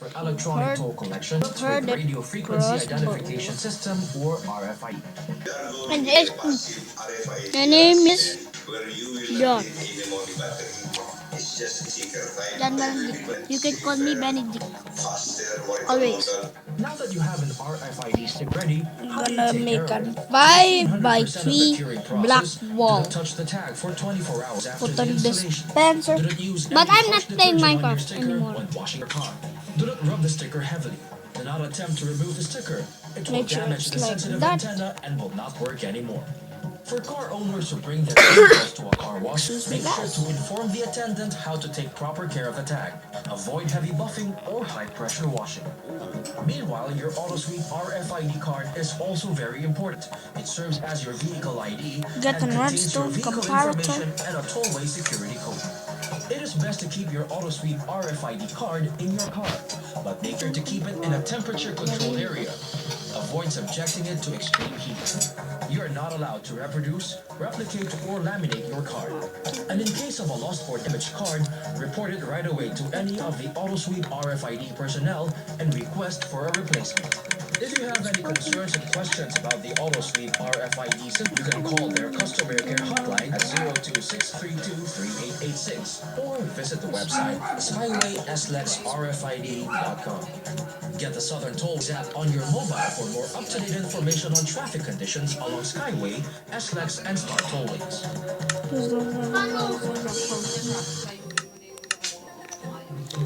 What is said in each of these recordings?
for electronic toll collection with radio frequency identification system or RFID. And my name is John. John Benedict. You can call me Benedict. Always. Now that you have an RFID stick ready, how do you Gonna take make care a of it? 5x3 black wall. Do not touch the tag for 24 hours after Put the on installation. dispenser. Do not use But any I'm not harsh playing detergent on your Minecraft sticker anymore. when washing your car. Do not rub the sticker heavily. Do not attempt to remove the sticker. It will Make sure damage it's the like sensitive that. antenna and will not work anymore. For car owners who bring their vehicles to a car wash, make sure to inform the attendant how to take proper care of the tag. Avoid heavy buffing or high-pressure washing. Meanwhile, your AutoSweep RFID card is also very important. It serves as your vehicle ID Get and an contains your redstone vehicle comparator. information and a tollway security code. It is best to keep your AutoSweep RFID card in your car, but make sure to keep it in a temperature-controlled area. Avoid subjecting it to extreme heat. You are not allowed to reproduce, replicate, or laminate your card. And in case of a lost or damaged card, report it right away to any of the AutoSweep RFID personnel and request for a replacement. If you have any concerns and questions about the AutoSweep RFID system, you can call their customer care hotline at 026323886 or visit the website skywayslex.rfid.com. Get the Southern Tolls app on your mobile for more up-to-date information on traffic conditions along Skyway, SLEX, and Star Tollways.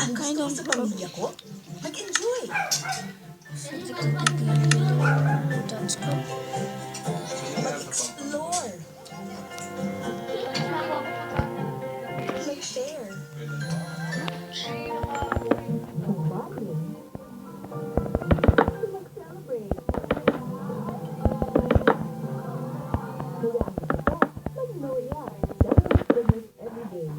Ang gusto ko sa pamilya ko? Mag-enjoy! Mag-explore! Mag-share! Mag-celebrate! Magnolia! Celebrate goodness every day.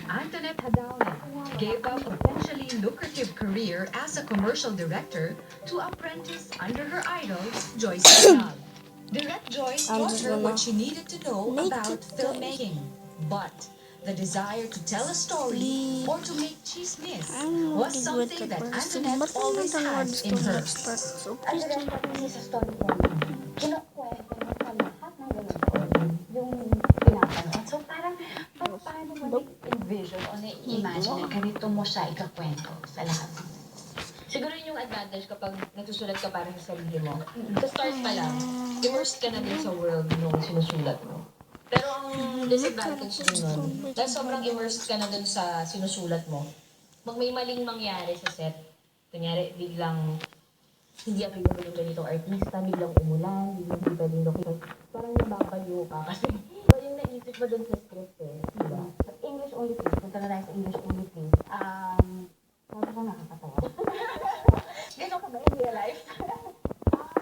Antoinette Hadaoui gave up a potentially lucrative career as a commercial director to apprentice under her idol, Joyce Vidal. Direct Joyce taught her what she needed to know about filmmaking, but the desire to tell a story or to make chismis was something that Antoinette always had in her. So Ang please direct pagdating sa storytelling, kinukwento mo sa lahat ng ganun yung pinapanood. So parang, paano mo na-envision o na-imagine na ganito mo siya ikakwento sa lahat? Siguro yun yung advantage kapag nagsusulat ka para sa sarili mo. Sa start pa lang, immersed ka na din sa world nung sinusulat mo. Pero ang disadvantage din nun, dahil sobrang immersed ka na dun sa sinusulat mo, pag may maling mangyari sa set, kunyari biglang hindi available yung ganitong artista, biglang umulan, biglang hindi pwedeng location, parang nababaliw ka kasi iba yung naisip mo dun sa script eh, diba? So, English only please, punta na tayo sa English only please. Sabi ko nakakatawa. Gano'n ka ba in real life?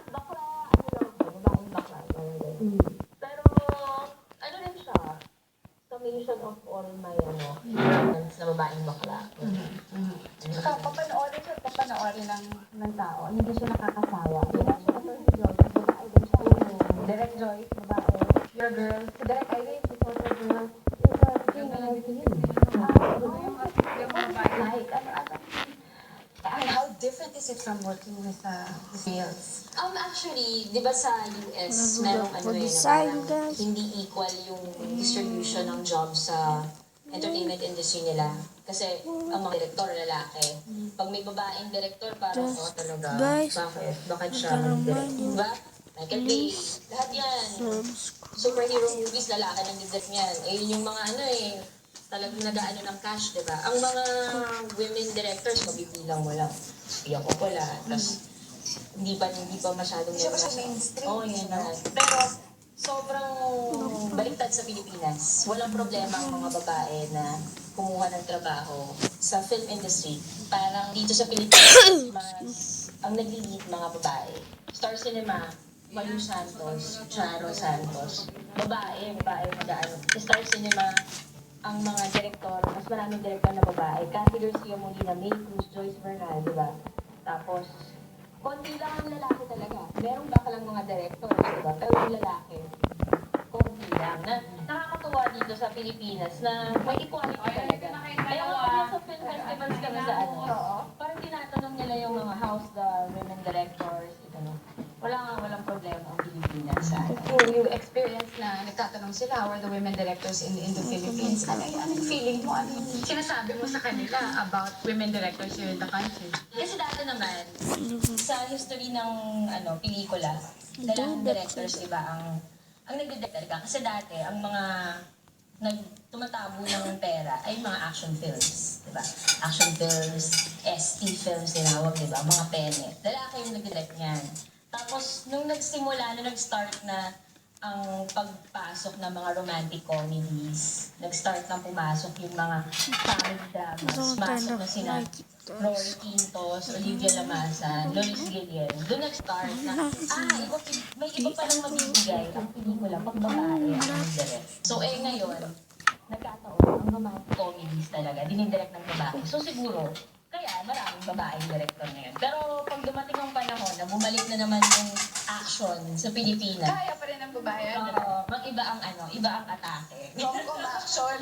Bakla, ano lang ko, babaeng bakla. Pero, ano rin siya, summation of all my, friends na babaeng bakla. So, papanoorin ng tao, hindi siya nakakasawa. Diba siya, Atty. Joyce, babae din siya. Direct Joyce, babae. Your girl, si Direct Irene, she's also a girl. She's a female team. Like, and how different is it from working with males? Actually, di ba sa US, merong ano eh, design, na parang guys. hindi equal yung distribution ng jobs sa entertainment industry nila. Kasi ang mga direktor lalaki. Pag may babaeng direktor, parang, oh talaga, guys, bakit siya mag-direct? Diba? Michael Bay, lahat yan. Superhero movies, lalaki nang direct niyan. Eh, yun yung mga ano eh, talagang nag-ano ng cash, di ba? Ang mga women directors, mabibilang mo lang. Pia Coppola, tapos hindi pa masyadong Hindi siya kasi mainstream. Oo, yun na. Pero sobrang baliktad sa Pilipinas. Walang problema ang mga babae na kumuha ng trabaho sa film industry. Parang dito sa Pilipinas, mas ang nag-lead mga babae. Star Cinema, Malu Santos, Charo Santos. Babae mag-ano. Sa Star Cinema, ang mga direktor, mas maraming direktor na babae. Cathy Garcia Molina, May Cruz, Joyce Bernal, di ba? Tapos, konti lang ang lalaki talaga. Meron ba lang mga director, diba? Pero yung lalaki, konti lang. Na, nakakatuwa dito sa Pilipinas na may equality talaga. Kaya kapag nasa film festivals kami sa ano, parang tinatanong nila yung mga house the women directors, ano. Walang problema ang Pilipinas sa ano. Kung you experience na nagtatanong sila, how are the women directors in the Philippines? Ano yung feeling mo? Ano yung sinasabi mo sa kanila about women directors here in the country? Kasi dati naman, sa history ng pelikula, dalagang directors, iba ang nagdidirect ka. Kasi dati, ang mga tumatabo ng pera ay mga action films, di ba? Action films, ST films tinawag, di ba? Mga pene. Lalaki yung nagdirect niyan. Tapos, nung nag-start na ang pagpasok ng mga romantic comedies, nag-start na pumasok yung mga family dramas, masok na sina Roy Quintos, Olivia Lamasan, Loris Guillen. Doon nag-start na, may iba palang mabibigay ang pelikula pag babae ang direct. So, ngayon, nagkataon, ang romantic comedies talaga, dinidirect ng babae. So, siguro, kaya maraming babaeng director ngayon. Pero pag dumating ang panahon na bumalik na naman yung action sa Pilipinas, Kaya pa rin ang babae. mag-iba ang iba ang atake. Rom-com action.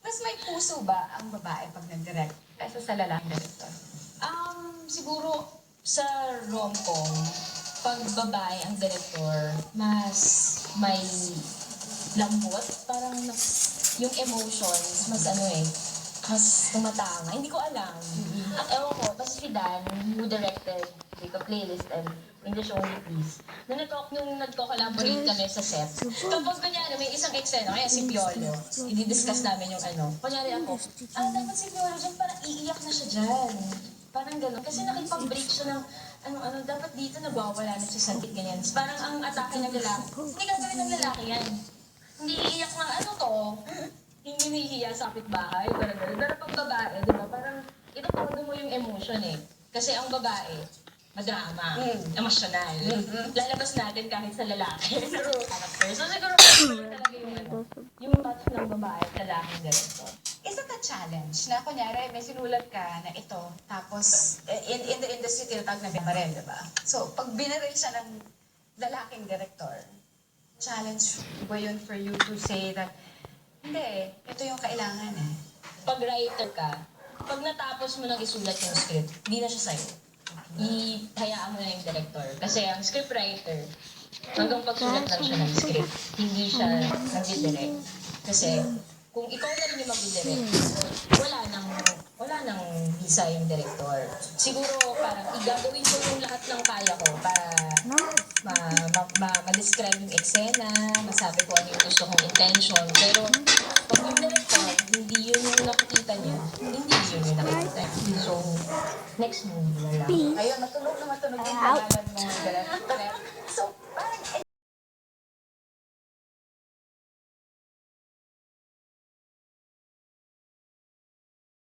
Mas may puso ba ang babae pag nag-direct kaysa sa lalaking director? Siguro sa rom-com, pag babae ang director, mas may lambot, parang yung emotions, mas mas tumatama. Hindi ko alam. At ewan ko, basta si Dan, who directed like a playlist and English only please, nung nagko-collaborate kami sa set, kapag kunyari may isang eksena, kaya si Piolo, i-discuss namin yung kunyari ako, dapat si Piolo dyan, parang iiyak na siya dyan. Parang gano'n. Kasi nakipag-break siya ng dapat dito nabawala na siya sa ganyan. Parang ang atake ng lalaki, hindi gagawin ng lalaki yan. Hindi iiyak ng hindi nahihiya sa kapitbahay, parang gano'n. Pero pag babae, di ba, parang itutundo mo yung emotion Kasi ang babae, madrama, emosyonal. Lalabas natin kahit sa lalaki. Character. So siguro talaga yung touch ng babae at lalaking director. Is it a challenge na kunyari may sinulat ka na ito, tapos in the industry tinatawag na binarel, di ba? So, pag binarel siya ng lalaking director, challenge ba yun for you to say that hindi, ito yung kailangan Pag writer ka, pag natapos mo nang isulat yung script, hindi na siya sa'yo. Ihayaan mo na yung director. Kasi ang scriptwriter, hanggang pagsulat lang siya ng script, hindi siya nag-direct. Kasi kung ikaw na rin yung mag-direct, wala nang visa yung director. Siguro parang igagawin ko yung lahat ng kaya ko para ma-describe yung eksena, masabi ko ano yung gusto kong intention. Pero pag yung director, hindi yun yung nakikita niya, hindi yun yung nakikita niya. So, next movie na lang. Ayun, matunog na matunog yung pangalan mo. Correct. So, parang